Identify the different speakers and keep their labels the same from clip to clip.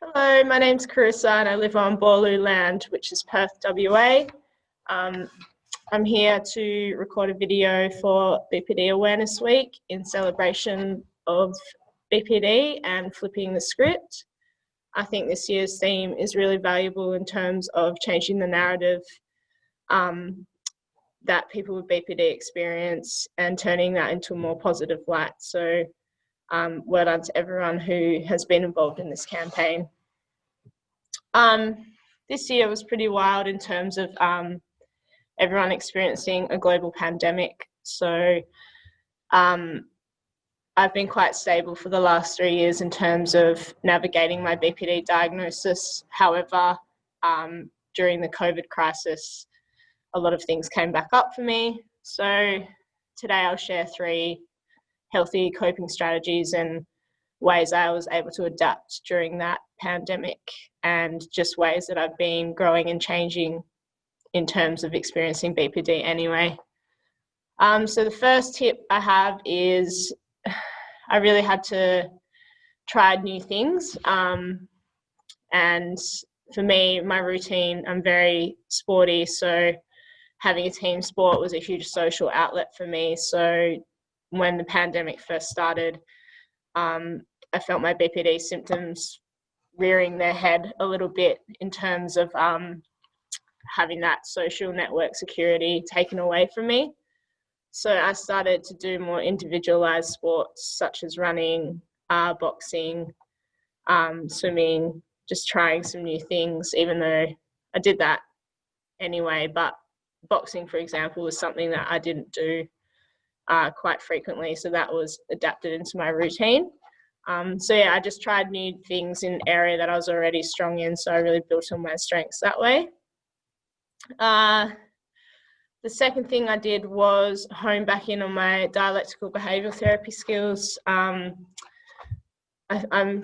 Speaker 1: Hello, my name's Carissa and I live on Borloo land, which is Perth, WA. Um, I'm here to record a video for BPD Awareness Week in celebration of BPD and flipping the script. I think this year's theme is really valuable in terms of changing the narrative that people with BPD experience and turning that into a more positive light. So well done to everyone who has been involved in this campaign. This year was pretty wild in terms of everyone experiencing a global pandemic. So I've been quite stable for the last 3 years in terms of navigating my BPD diagnosis. However, during the COVID crisis, a lot of things came back up for me. So today I'll share 3 healthy coping strategies and ways I was able to adapt during that pandemic, and just ways that I've been growing and changing in terms of experiencing BPD anyway. So the first tip I have is I really had to try new things. And for me, my routine, I'm very sporty, so having a team sport was a huge social outlet for me. So when the pandemic first started, I felt my BPD symptoms rearing their head a little bit in terms of having that social network security taken away from me. So I started to do more individualized sports such as running, boxing, swimming, just trying some new things, even though I did that anyway. But boxing, for example, was something that I didn't do quite frequently, so that was adapted into my routine. So yeah, I just tried new things in an area that I was already strong in, so I really built on my strengths that way. The second thing I did was hone back in on my dialectical behavioural therapy skills. I'm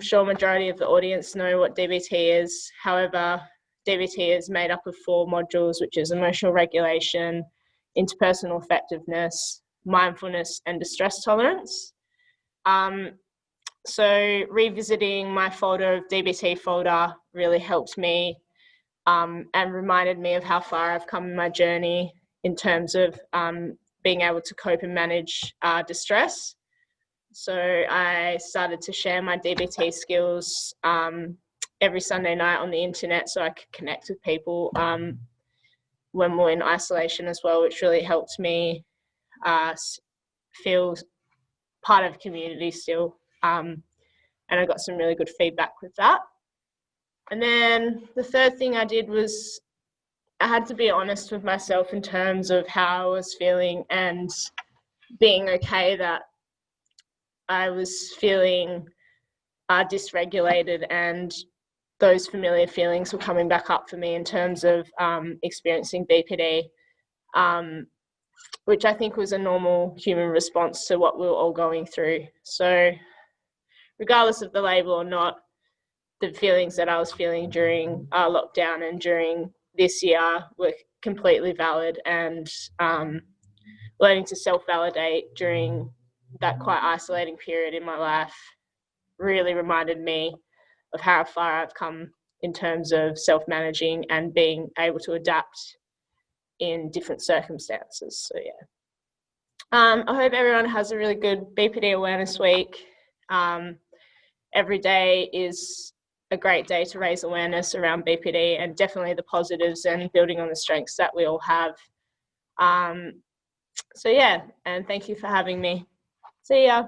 Speaker 1: sure majority of the audience know what DBT is. However, DBT is made up of 4 modules, which is emotional regulation, interpersonal effectiveness, mindfulness, and distress tolerance. So revisiting my folder of DBT folder really helped me and reminded me of how far I've come in my journey in terms of being able to cope and manage distress. So I started to share my DBT skills every Sunday night on the internet so I could connect with people when we're in isolation as well, which really helped me feel part of community still. And I got some really good feedback with that. And then the third thing I did was I had to be honest with myself in terms of how I was feeling, and being okay that I was feeling dysregulated, and those familiar feelings were coming back up for me in terms of experiencing BPD, which I think was a normal human response to what we were all going through. So regardless of the label or not, the feelings that I was feeling during lockdown and during this year were completely valid, and learning to self-validate during that quite isolating period in my life really reminded me of how far I've come in terms of self-managing and being able to adapt in different circumstances. So yeah. I hope everyone has a really good BPD Awareness Week. Every day is a great day to raise awareness around BPD, and definitely the positives and building on the strengths that we all have. So yeah, and thank you for having me. See ya.